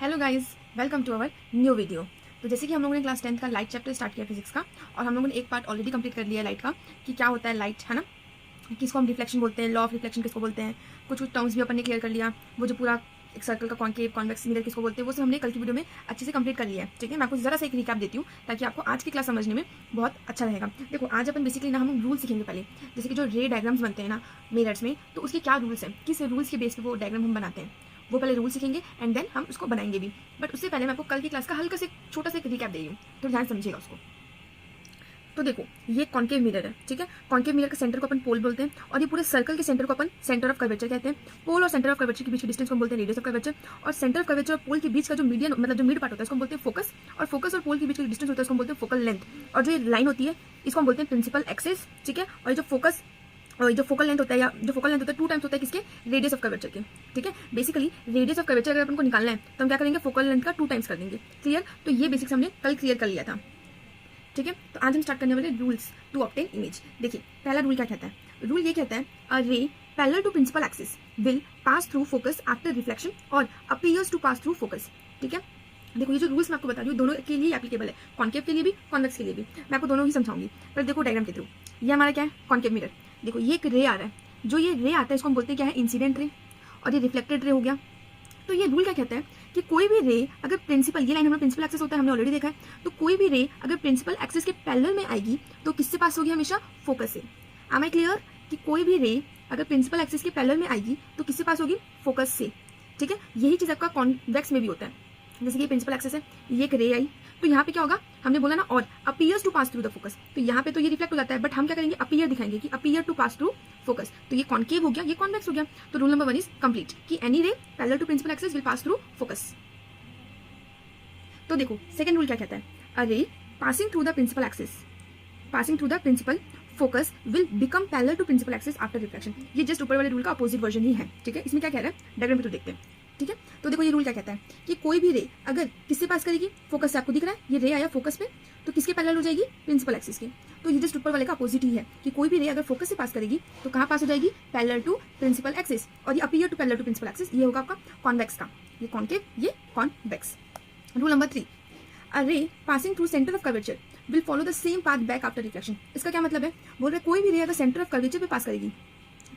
Hello guys, welcome to our new video. तो जैसे कि हम लोगों ने क्लास 10 का लाइट चैप्टर स्टार्ट किया फिजिक्स का, और हम लोगों ने एक पार्ट ऑलरेडी कंप्लीट कर लिया लाइट का कि क्या होता है लाइट, है ना। किसको हम रिफ्लेक्शन बोलते हैं, लॉ ऑफ रिफ्लेक्शन किसको बोलते हैं, कुछ कुछ टर्म्स भी अपन ने क्लियर कर लिया। वो जो पूरा एक सर्कल का कॉन्केव कॉन्वेक्स मिरर किसको बोलते हैं, वो सब हमने कल की वीडियो में अच्छे से कंप्लीट कर लिया है। ठीक है, मैं आपको जरा सा एक रिकैप देती हूँ ताकि आपको आज की क्लास समझने में बहुत अच्छा रहेगा। देखो, आज अपन बेसिकली ना हम रूल सीखेंगे पहले, जैसे कि जो रे डायग्राम्स बनते हैं ना मिरर्स में, तो उसके क्या रूल्स हैं, किस रूल्स के बेस पे वो डायग्राम हम बनाते हैं, वो पहले रूल सीखेंगे एंड देन हम उसको बनाएंगे भी। बट उससे पहले मैं आपको कल की क्लास का हल्का से छोटा सा एक रिकैप दे रही हूँ, तो ध्यान समझिएगा उसको। तो देखो, ये कॉन्केव मिरर है, ठीक है। कॉन्केव मिरर के सेंटर को अपन पोल बोलते हैं, और ये पूरे सर्कल के सेंटर को अपन सेंटर ऑफ कर्वेचर कहते हैं। पोल और सेंटर ऑफ कर्वेचर के बीच के डिस्टेंस को बोलते हैं रेडियस ऑफ कर्वेचर, और सेंटर ऑफ कर्वेचर और पोल के बीच का जो मीडियन मतलब जो मिड पार्ट होता है उसको बोलते हैं फोकस, और फोकस और पोल के बीच का डिस्टेंस होता है उसको बोलते हैं फोकल लेंथ। और जो ये लाइन होती है इसको हम बोलते हैं प्रिंसिपल एक्सिस, ठीक है। और जो फोकस और जो फोकल लेंथ होता है, या जो फोकल लेंथ होता है 2 टाइम्स होता है किसके, रेडियस ऑफ कर्वेचर के, ठीक है। बेसिकली रेडियस ऑफ कर्वेचर अगर अपन को निकालना है तो हम क्या करेंगे, फोकल लेंथ का 2 टाइम्स कर देंगे। क्लियर। तो ये बेसिक्स हमने कल क्लियर कर लिया था, ठीक है। तो आज हम स्टार्ट करने वाले रूल्स टू ऑब्टेन इमेज। देखिए, पहला रूल क्या कहता है, रूल ये कहता है a ray parallel to principal axis will pass through focus after reflection और appears to pass through focus, ठीक है। देखो, ये जो रूल्स मैं आपको बता रही हूँ दोनों के लिए एप्लीकेबल है, कॉन्केव के लिए भी कॉन्वेक्स के लिए भी। मैं आपको दोनों ही समझाऊंगी, पर देखो डायग्राम के थ्रू। ये हमारा क्या है, कॉन्केव मिरर। देखो, ये एक रे आ रहा है, जो ये रे आता है इसको हम बोलते हैं क्या है, इंसिडेंट रे, और ये रिफ्लेक्टेड रे हो गया। तो ये रूल क्या कहता है कि कोई भी रे अगर प्रिंसिपल, ये लाइन हमारा प्रिंसिपल एक्सिस होता है, हमने ऑलरेडी देखा है। तो कोई भी रे अगर प्रिंसिपल एक्सिस के पैरेलल में आएगी तो किससे पास होगी, हमेशा फोकस से। एम आई क्लियर कि कोई भी रे अगर प्रिंसिपल एक्सिस के पैरेलल में आएगी तो किससे पास होगी, फोकस से, ठीक है। यही चीज आपका कॉन्वेक्स में भी होता है। जैसे कि प्रिंसिपल एक्सिस है, ये एक रे आई, तो यहाँ पे क्या होगा, हमने बोला ना और appears to pass through the focus, तो यहाँ पे तो ये रिफ्लेक्ट हो जाता है, बट हम क्या करेंगे, अपीयर दिखाएंगे कि appear to pass through focus. तो ये कॉन्केव हो गया, ये कॉन्वेक्स हो गया। तो रूल नंबर 1 इज कंप्लीट कि any ray parallel to principal axis will pass through focus. तो देखो, सेकंड रूल क्या कहता है, a ray passing through the principal axis, passing through the principal focus will become parallel to principal axis after reflection. ये just ऊपर वाले rule का opposite version ही है, ठीक है। इसमें क्या कह रहा है, डायग्राम पे तो देखते हैं, ठीक है। तो देखो, ये रूल क्या कहता है कि कोई भी रे अगर किससे पास करेगी, फोकस से, आपको दिख रहा है ये रे आया फोकस पे, तो किसके पैरेलल हो जाएगी, प्रिंसिपल एक्सिस के। तो ये जस्ट ऊपर वाले का अपोजिट ही है कि कोई भी रे अगर फोकस से पास करेगी तो कहाँ पास हो जाएगी, पैरेलल टू प्रिंसिपल एक्सिस, और ये appear to parallel to principal axis, ये होगा आपका कॉन्वेक्स का, ये कॉन्केव, ये convex. Rule number 3, a ray passing through centre of curvature will follow the same path back after reflection. इसका क्या मतलब है, बोल रहे कोई भी रे अगर सेंटर ऑफ कर्वेचर पे पास करेगी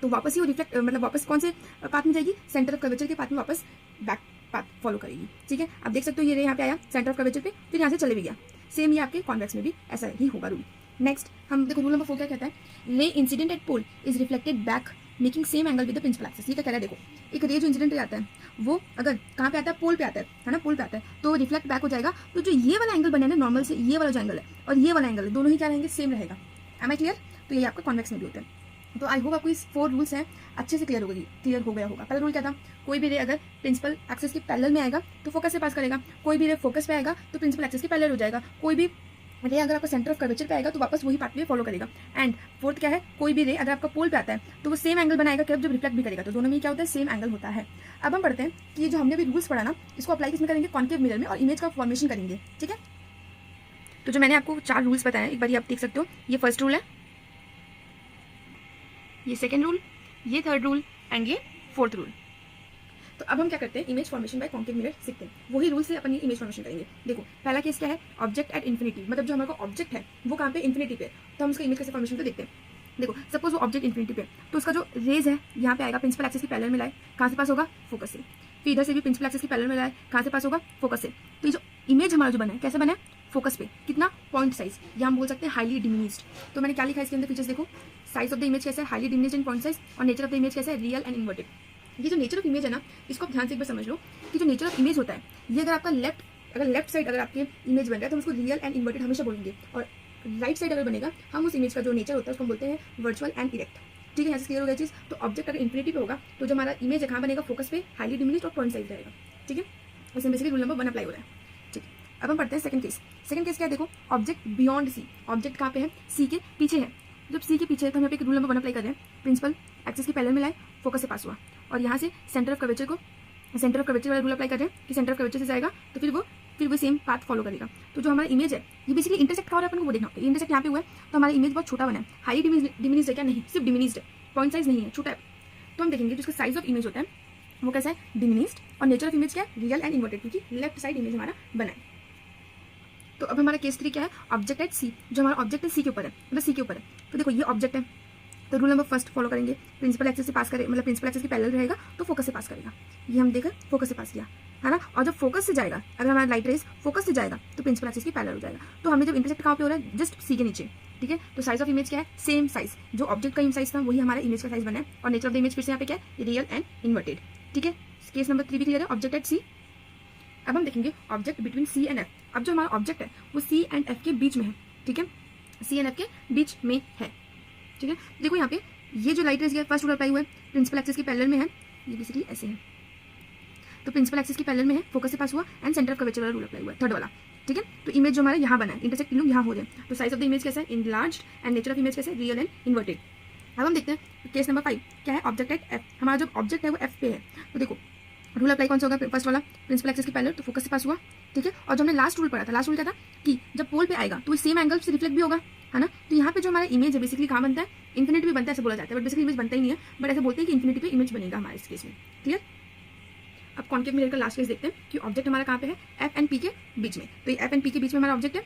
तो वापस ही वो रिफ्लेक्ट मतलब वापस कौन से पाथ में जाएगी, सेंटर ऑफ कर्वेचर के पाथ में वापस बैक पाथ फॉलो करेगी, ठीक है। आप देख सकते हो ये रे यहाँ पे आया सेंटर ऑफ कर्वेचर पे, फिर यहाँ से चले भी गया। सेम ये आपके कॉन्वेक्स में भी ऐसा ही होगा रूल। नेक्स्ट हम देखो, रूल नंबर 4 क्या कहता है, ray incident at pole is reflected back making same angle with the principal axis. ये क्या कह रहा है, देखो एक रे जो इंसिडेंट रे आता है वो अगर कहाँ पे आता है, पोल पे आता है ना, पोल पे आता है, तो रिफ्लेक्ट बैक हो जाएगा। तो जो ये वाला एंगल बने ना नॉर्मल से, ये वाला जो एंगल है और ये वाला एंगल है, दोनों ही क्या रहेंगे, सेम रहेगा। Am I clear. तो ये आपका कॉन्वेक्स में भी होता है। तो आई होप आपको इस 4 रूल्स हैं अच्छे से क्लियर हो गया होगा। पहला रूल क्या था, कोई भी रे अगर प्रिंसिपल एक्सिस के पैरेलल में आएगा तो फोकस से पास करेगा, कोई भी रे फोकस पे आएगा तो प्रिंसिपल एक्सिस के पैरेलल हो जाएगा, कोई भी रे अगर आपका सेंटर ऑफ कर्वेचर पे आएगा तो वापस वही पाथवे फॉलो करेगा। एंड फोर्थ क्या है, कोई भी रे अगर आपका पोल पे आता है तो वो सेम एंगल बनाएगा जब रिफ्लेक्ट भी करेगा, तो दोनों में क्या होता है, सेम एंगल होता है। अब हम पढ़ते हैं कि ये जो हमने अभी रूल्स पढ़ा ना, इसको अप्लाई किसमें करेंगे, कॉन्केव मिरर में, और इमेज का फॉर्मेशन करेंगे, ठीक है। तो जो मैंने आपको 4 रूल्स बताए एक बार आप देख सकते हो, ये फर्स्ट रूल है, ये सेकेंड रूल, ये थर्ड रूल एंड ये फोर्थ रूल। तो अब हम क्या करते हैं, image formation by concave mirror सीखते हैं। वही रूल से अपन ये इमेज फॉर्मेशन करेंगे। देखो, पहला केस क्या है, ऑब्जेक्ट एट इन्फिनिटी, मतलब जो हमारा ऑब्जेक्ट है वो कहाँ पे, इन्फिनिटी पे, तो हम उसका इमेज कैसे फॉर्मेशन को देखते हैं। देखो, सपोज वो ऑब्जेक्ट इन्फिनिटी पे, तो उसका जो रेज है यहाँ पे आएगा, प्रिंसिपल एक्सिस की पैरेलल में लाए, कहाँ से पास होगा, फोकस से। फिर इधर से भी प्रिंसिपल एक्सिस की पैरेलल में लाए, कहाँ से पास होगा, फोकस से। तो ये जो इमेज हमारा जो बना है, कैसे बना है, फोकस पे, कितना, पॉइंट साइज, या हम बोल सकते हैं हाईली डिमिनिज्ड। तो मैंने क्या लिखा है इसके अंदर, फीचर्स देखो, साइज ऑफ द इमेज कैसा है, हाईली डिमिनिज्ड एंड पॉइंट साइज, और नेचर ऑफ द इमेज कैसा है, रियल एंड इन्वर्टेड। ये जो नेचर ऑफ इमेज है ना, इसको आप ध्यान से एक बार समझ लो कि जो नेचर ऑफ इमेज होता है, ये अगर आपका लेफ्ट साइड अगर आपके इमेज बन रहा है तो हम उसको रियल एंड इन्वर्टेड हमेशा बोलेंगे, और राइट साइड अगर बनेगा हम उस इमेज का जो नेचर होता है उसको बोलते हैं वर्चुअल एंड इरेक्ट, ठीक है। यहाँ से क्लियर हो गया चीज़। तो ऑब्जेक्ट अगर इन्फिनिटी पे होगा तो जो हमारा इमेज है कहाँ बनेगा, फोकस पे, हाईली डिमिनिज्ड और पॉइंट साइज रहेगा, ठीक है। इसमें बेसिकली रूल नंबर 1 अप्लाई हो रहा है, ठीक है। अब हम पढ़ते हैं सेकंड केस। सेकंड केस क्या है, देखो ऑब्जेक्ट बियॉन्ड सी, ऑब्जेक्ट कहाँ पे है, सी के पीछे है। जब सी के पीछे है तो हम यहाँ पे रूल नंबर 1 अप्लाई कर रहे हैं, प्रिंसिपल एक्सिस के पैरेलल में लाए, फोकस से पास हुआ, और यहाँ से सेंटर ऑफ कर्वेचर वाला रूल अप्लाई कर रहे हैं कि सेंटर ऑफ कर्वेचर से जाएगा तो फिर वो सेम पाथ फॉलो करेगा। तो जो हमारा इमेज है ये बेसिकली इंटरसेक्ट कहाँ हो रहा है अपन को वो देखना होगा। इंटरसेक्ट यहाँ पे हुआ है तो हमारा इमेज बहुत छोटा बना है, हाईली डिमिनिज्ड है क्या, नहीं, सिर्फ डिमिनिज्ड है, पॉइंट साइज नहीं है, छोटा है। तो हम देखेंगे जिसका साइज ऑफ इमेज होता है वो कैसा है, डिमिनिस्ड। और नेचर ऑफ इमेज क्या है, रियल एंड इन्वर्टेड, क्योंकि लेफ्ट साइड इमेज हमारा बना है। तो अब हमारा केस 3 क्या है, ऑब्जेक्ट एट सी। जो हमारा ऑब्जेक्ट है सी के ऊपर है, मतलब सी के ऊपर है। तो देखो ये ऑब्जेक्ट है, तो रूल नंबर फर्स्ट फॉलो करेंगे, प्रिंसिपल एक्सिस से पास करे, मतलब प्रिंसिपल एक्सिस के पैरेलल रहेगा तो फोकस से पास करेगा। ये हम देखा फोकस से पास किया है ना। और जब फोकस से जाएगा, अगर हमारा लाइट रेज फोकस से जाएगा तो प्रिंसिपल एक्सिस के पैरेलल हो जाएगा। तो हमने जब इंटरसेक्ट कहाँ पे हो रहा है, जस्ट सी के नीचे, ठीक है। तो साइज ऑफ इमेज क्या है, सेम साइज, जो ऑब्जेक्ट का साइज था वही हमारा इमेज का साइज बना है। और नेचर ऑफ द इमेज फिर से यहाँ पे क्या है, रियल एंड इन्वर्टेड, ठीक है। केस नंबर 3 भी क्लियर है, ऑब्जेक्ट एट सी। अब हम देखेंगे object between C and F. अब जो हमारा ऑब्जेक्ट है वो सी एंड एफ के बीच में है, ठीक है, सी एंड एफ के बीच में है, ठीक है। देखो यहाँ पे ये जो light rays first rule apply हुआ है, प्रिंसिपल एक्सिस के पैरेलल में है, ये बेसिकली ऐसे है। तो प्रिंसिपल एक्सिस के पैरेलल में है, फोकस से पास हुआ, एंड सेंटर ऑफ कर्वेचर वाला रूल अप्लाई हुआ है, थर्ड वाला, ठीक है। तो इमेज जो हमारा यहाँ बना है, इंटरसेक्ट इन लोग यहाँ हो रहे हैं। तो साइज ऑफ द इमेज कैसा है, enlarged, and nature of image कैसा है, रियल एंड इन्वर्टेड। अब हम देखते हैं केस नंबर 5 क्या है, ऑब्जेक्ट एट एफ। हमारा जो ऑब्जेक्ट है वो एफ पे है। तो देखो रूल अप्लाई कौन सा होगा, फर्स्ट वाला, प्रिंसिपल एक्सिस के पैरेलल, तो फोकस से पास हुआ, ठीक है। और जो हमने लास्ट रूल पढ़ा था, लास्ट रूल क्या था कि जब पोल पे आएगा तो सेम एंगल से रिफ्लेक्ट भी होगा, है ना। तो यहाँ पे जो हमारा इमेज है बेसिकली कहाँ बनता है, इन्फिनिटी भी बनता है, ऐसे बोला जाता है, बट बेसिकली इमेज बनता ही नहीं है, बट ऐसे बोलते हैं कि इन्फिनिटी पे इमेज बनेगा हमारे इस केस में, क्लियर। अब कॉन्केव मिरर का लास्ट केस देखते हैं कि ऑब्जेक्ट हमारा कहाँ पे है, एफ एंड पी के बीच में। तो ये एफ एंड पी के बीच में हमारा ऑब्जेक्ट है।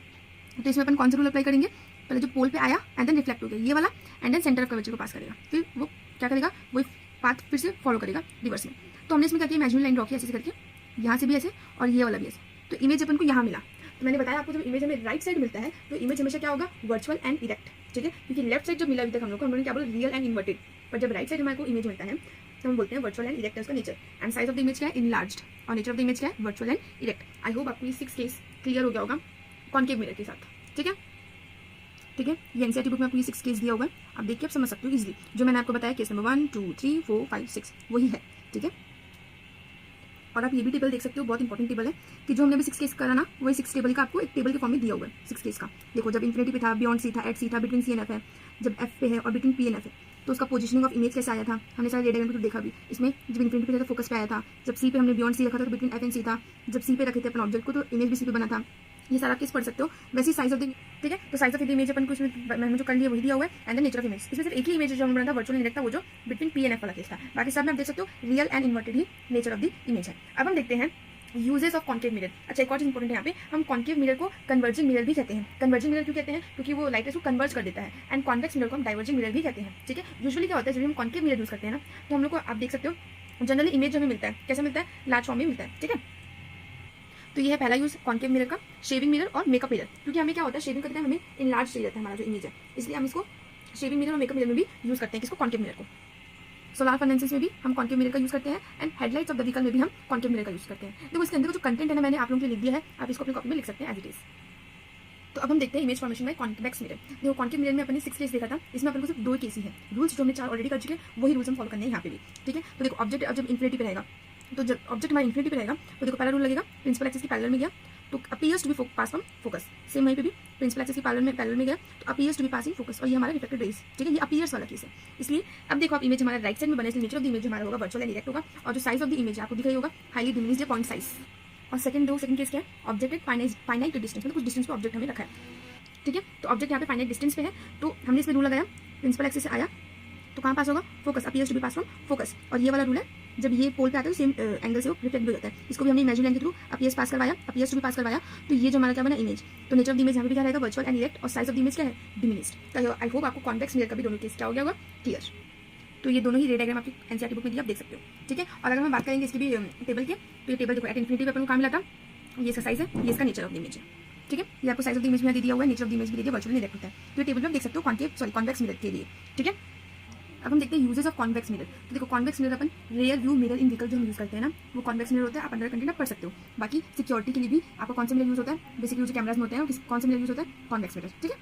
तो इसमें अपन कौन सा रूल अप्लाई करेंगे, पहले जो पोल पे आया एंड देन रिफ्लेक्ट हो गया ये वाला, and then centre of curvature को पास करेगा, फिर वो क्या करेगा, वही पाथ फिर से फॉलो करेगा रिवर्स में। तो हमने इसमें क्या किया, इमेजिनरी लाइन ड्रॉ किया ऐसे करके, यहाँ से भी ऐसे और ये वाला भी ऐसे। तो इमेज अपन को यहाँ मिला। तो मैंने बताया आपको जब इमेज हमें राइट साइड मिलता है तो इमेज हमेशा क्या होगा, वर्चुअल एंड इरेक्ट, ठीक है। क्योंकि लेफ्ट साइड जब मिला अभी तक हम लोग को, हम लोगों ने क्या बोला, रियल एंड इन्वर्टेड। पर जब राइट साइड हमारे को इमेज मिलता है तो हम बोलते हैं वर्चुअल एंड इरेक्ट है उसका nature. And size of the image क्या है, इनलार्ज्ड, और नेचर ऑफ द इमेज क्या है, virtual and erect. I hope आपको ये 6 केस क्लियर हो गया होगा कॉन्केव मिरर के साथ, ठीक है, ठीक है। ये एनसीईआरटी बुक में आपको ये 6 केस दिया हुआ है, आप देखिए आप समझ सकते हो इजीली। जो मैंने आपको बताया केस नंबर 1 2 3 4 5 6 वही है, ठीक है। और आप ये भी टेबल देख सकते हो, बहुत इंपॉर्टेंट टेबल है कि जो हमने अभी 6 केस करा ना, वही 6 टेबल का आपको एक टेबल के फॉर्म में दिया हुआ है 6 केस का। देखो जब इन्फिनिटी पे था, बियॉन्ड सी था, एट सी था, बिटवीन सी एंड एफ है, जब एफ पे है और बिटवीन पी एंड एफ है, तो उसका पोजीशनिंग ऑफ इमेज कैसे आया था, हमने सारे रेड डायग्राम में देखा भी। इसमें जब इन्फिनिटी पे था तो फोकस पे आया था, जब सी पे हमने बियॉन्ड सी रखा था तो बिटवीन एफ एंड सी था, जब सी पे रखे थे अपन ऑब्जेक्ट को तो इमेज भी सी पे बना था। ये सारा केस पढ़ सकते हो। वैसे साइज ऑफ द, ठीक है, तो साइज ऑफ द इमेज अपन को इसमें मैंने जो कर लिया वही दिया हुआ है, and the nature of image. इसमें सिर्फ एक ही इमेज जो हमने बना था वर्चुअल इनडायरेक्ट था, वो जो बिटवीन पी एंड एफ वाला केस था। बाकी सब में आप देख सकते हो real and inverted he nature of the image है। अब हम देखते हैं यूजेस ऑफ कॉन्केव मिरर। अच्छा एक और चीज इंपॉर्टेंट है यहाँ पे, हम कॉन्केव मिरर को कन्वर्जिंग मिरर भी कहते हैं। कन्वर्जिंग मिरर क्यों कहते हैं, क्योंकि वो लाइट रेज को कन्वर्ज कर देता है। एंड कॉन्वेक्स मिरर को हम डाइवर्जिंग मिरर भी कहते हैं, ठीक है। यूजुअली क्या होता है, जब हम कॉन्केव मिरर यूज करते हैं ना, तो हम लोग को आप देख सकते हो जनरली इमेज हमें मिलता है, कैसे मिलता है, लार्ज फॉर्म में मिलता है, ठीक है। तो ये है पहला यूज कॉन्केव मिरर का, शेविंग मिरर और मेकअप मिरर। क्योंकि हमें क्या होता है, शेविंग करते हैं हमें इनलार्ज चाहिए जाता है हमारा जो इमेज है, इसलिए हम इसको शेविंग मिरर और मेकअप मिरर में भी यूज करते हैं, किसको, कॉन्केव मिरर को। सोलार फर्नेसेस में भी हम कॉन्केव मिरर का यूज करते हैं, and headlights of the vehicle में भी हम कॉन्केव मिरर का यूज करते हैं। देखो इसके अंदर जो कंटेंट है ना, मैंने आप लोगों के लिए लिख दिया है, आप इसको अपनी कॉपी में लिख सकते हैं एज इट इज। तो अब हम देखते हैं इमेज फॉर्मेशन में कॉन्वेक्स मिरर। देखो कॉन्केव मिरर में अपने 6 केस देखा था, इसमें अपन को सिर्फ 2 केस ही है। रूल्स जो हमने 4 ऑलरेडी कर चुके हैं वही रूल्स हम फॉलो करने हैं यहाँ पे भी, ठीक है। तो देखो ऑब्जेक्ट अब जब इन्फिनिटी पे रहेगा, तो जब ऑब्जेक्ट हमारा इन्फिनिटी पे रहेगा तो देखो पहला रूल लगेगा, प्रिंसिपल एक्सिस के पैरेलल में गया तो appears to be pass from focus. Same वहीं पे भी प्रिंसिपल एक्सिस के पैरेलल में गया तो appears to be passing focus, और ये हमारा रिफ्लेक्टेड रेज, ठीक है। ये अपीयर्स वाला केस है, इसलिए अब देखो आप इमेज हमारा राइट साइड में बने, इसलिए नेचर ऑफ द इमेज हमारा होगा वर्चुअल एंड इरेक्ट होगा। और जो साइज ऑफ द इमेज आपको दिख रही होगा हाईली डिमिनिश्ड पॉइंट साइज। और सेकंड केस क्या है, ऑब्जेक्ट एट फाइनाइट डिस्टेंस, मतलब कुछ डिस्टेंस पे ऑब्जेक्ट हमें रखा है, ठीक है। तो ऑब्जेक्ट यहाँ पे फाइनाइट डिस्टेंस पे है, तो हमने इसमें रूल लगाया, प्रिंसिपल एक्सिस से आया तो कहाँ पास होगा, focus, appears to be pass from focus. और ये वाला रूल है, जब ये पोल पे आता है सेम एंगल से वो रिफ्लेक्ट भी होता है। इसको भी हमने इमेजिनरी लाइन के थ्रू अपीयर्स पास करवाया, अपीयर्स टू बी पास करवाया, तो ये जो हमारा क्या बना, इमेज। तो नेचर ऑफ द इमेज यहाँ पे क्या रहेगा, वर्चुअल एंड इरेक्ट, और साइज ऑफ द इमेज क्या है, डिमिनिश्ड। तो आई होप आपको कॉन्वेक्स मिरर का भी दोनों केस क्या हो गया होगा, क्लियर। तो ये दोनों ही रेड डायग्राम आपकी एनसीईआरटी बुक में दिया, आप देख सकते हो, ठीक है। और अगर हम बात करेंगे इसकी भी टेबल की, तो ये टेबल देखो एट इन्फिनिटी पे अपन को कहाँ मिला था, ये इसका साइज है, ये इसका नेचर ऑफ द इमेज है, ठीक है। ये आपको साइज ऑफ द इमेज में दे दिया हुआ है, नेचर ऑफ द इमेज भी दे दिया, वर्चुअल इरेक्ट होता है। तो ये टेबल में आप देख सकते हो कॉन्वेक्स मिरर के लिए, ठीक है। अब हम देखते हैं यूजेस ऑफ कॉन्वेक्स मिरर। तो देखो कॉन्वेक्स मिरर अपन रियर व्यू मिरर इन व्हीकल जो हम यूज करते हैं ना, वो कॉन्वेक्स मिरर होता है, आप अंडर कंटेंट आप पढ़ सकते हो। बाकी सिक्योरिटी के लिए भी आपको कौन सा मिरर यूज होता है, बेसिकली जो कैमराज में होते हैं कौन सा मिरर यूज होता है, कॉन्वेक्स मिरर, ठीक है।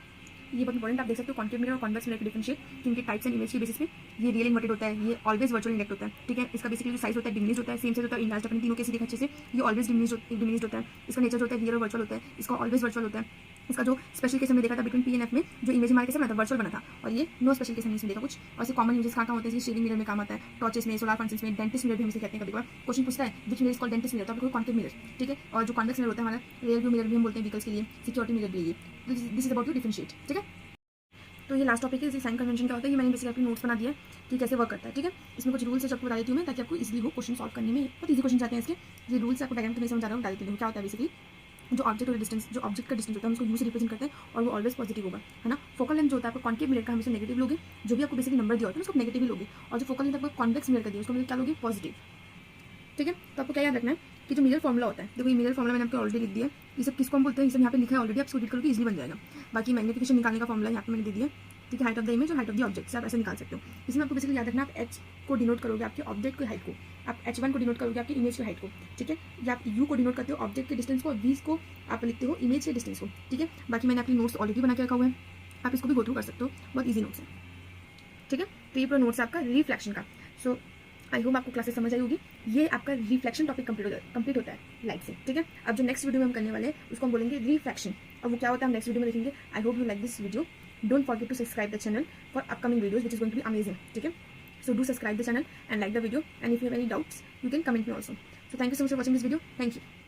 ये बहुत इंपॉर्टेंट, आप देख सकते हो कॉन्केव मिरर और कॉन्वेक्स मिरर के डिफरेंशिएट, क्योंकि टाइप्स एंड इमेज के बेसिस पे ये रियल इन्वर्टेड होता है, ये ऑलवेज वर्चुअल इनडायरेक्ट होता है, ठीक है। इसका बेसिकली जो साइज होता है डिमिनिश्ड होता है, सेम साइज होता है, इनलार्ज अपने तीनों केस देखा अच्छे से, ये ऑलवेज डिमिनिश्ड होता है। इसका नेचर होता है रियल और वर्चुअल होता है, इसका ऑलवेज वर्चुअल होता है। इसका जो स्पेशल केस हमने देखा था बिटवीन पी एंड एफ में, जो इमेज हमारे कैसे बना था, वर्चुअल बना था, और ये नो स्पेशल केस हमने इसमें देखा कुछ। और ऐसे कॉमन यूजेस कहाँ होते हैं, शेविंग मिरर में काम आता है, टॉर्चेस में, सोलार फंक्शंस में, डेंटिस्ट मिरर भी हम इसे कहते हैं। कभी क्वेश्चन पूछता है विच mirror is called dentist mirror, तो आपको कॉन्केव मिरर, ठीक है। और जो कॉन्वेक्स मिरर होता है हमारा रियल व्यू मिरर भी हम बोलते हैं व्हीकल्स के लिए, सिक्योरिटी मिरर भी, ये this is about to differentiate, ठीक है। तो ये लास्ट टॉपिक है, इसी साइन कन्वेंशन क्या होता है, ये मैंने बेसिकली अपनी नोट्स बना दिया है कि कैसे वर्क करता है, ठीक है। इसमें कुछ रूल्स है, आपको बता देती हूँ मैं, ताकि आपको इजीली हो क्वेश्चन सॉल्व करने में। बहुत ईजी क्वेश्चन आते हैं इसके, ये रूल्स आपको डायग्राम तो नहीं समझ आ रहा हूँ, बता देती हूँ क्या होता है। बेसिकली जो ऑब्जेक्ट और डिस्टेंस, जो ऑब्जेक्ट का डिस्टेंस होता है हम उसको यू से रिप्रेजेंट करते हैं, और वो ऑलवेज पॉजिटिव होगा, है ना। फोकल लेंथ जो होता है आपको कॉन्केव मिरर का हमेशा नेगेटिव लोगे, जो भी आपको बेसिकली नंबर दिया होता है उसको नेगेटिव ही लोगे, और जो फोकल लेंथ आपको कॉन्वेक्स मिरर का दिया उसको मतलब क्या लोगे, पॉजिटिव, ठीक है। तो आपको क्या याद रखना है कि जो मिरर फॉर्मुला होता है, देखो ये मिरर फॉर्मुला मैंने आपको ऑलरेडी लिख दिया है, ये सब किसको हम बोलते हैं, ये सब यहाँ पे लिखा है ऑलरेडी, आप इसको रीड करोगे इजीली बन जाएगा। बाकी मैग्निफिकेशन निकालने का फॉर्मुला यहाँ पे मैंने दे दिया, ठीक है, हाइट ऑफ द इमेज और हाइट ऑफ द ऑब्जेक्ट से आप ऐसे निकाल सकते हो। इसमें आपको बेसिकली याद रखना, आप एच को डिनोट करोगे आपके ऑब्जेक्ट की हाइट को, आप h1 को डिनोट करोगे आपकी इमेज की हाइट को, ठीक है, या आप u को डिनोट करते हो ऑब्जेक्ट के डिस्टेंस को, और v को आप लिखते हो इमेज के डिस्टेंस को, ठीक है। बाकी मैंने अपनी नोट्स ऑलरेडी बना के रखा हुआ है, आप इसको भी गो थ्रू कर सकते हो, बहुत ईजी नोट्स है, ठीक है। तो ये पूरा नोट्स है आपका रिफ्लेक्शन का। सो आई होप आपको क्लासेस समझ आई होगी। ये आपका रिफ्लेक्शन टॉपिक कंप्लीट होता है लाइट से, ठीक है। अब जो नेक्स्ट वीडियो में हम करने वाले हैं उसको हम बोलेंगे रिफ्लेक्शन, और वो क्या होता है हम नेक्स्ट वीडियो में देखेंगे। I hope you like this video, don't forget to subscribe the channel for upcoming videos which is going to be amazing, ठीक है। So do subscribe the channel and like the video, and if you have any doubts you can comment me also. So thank you so much for watching this video. Thank you.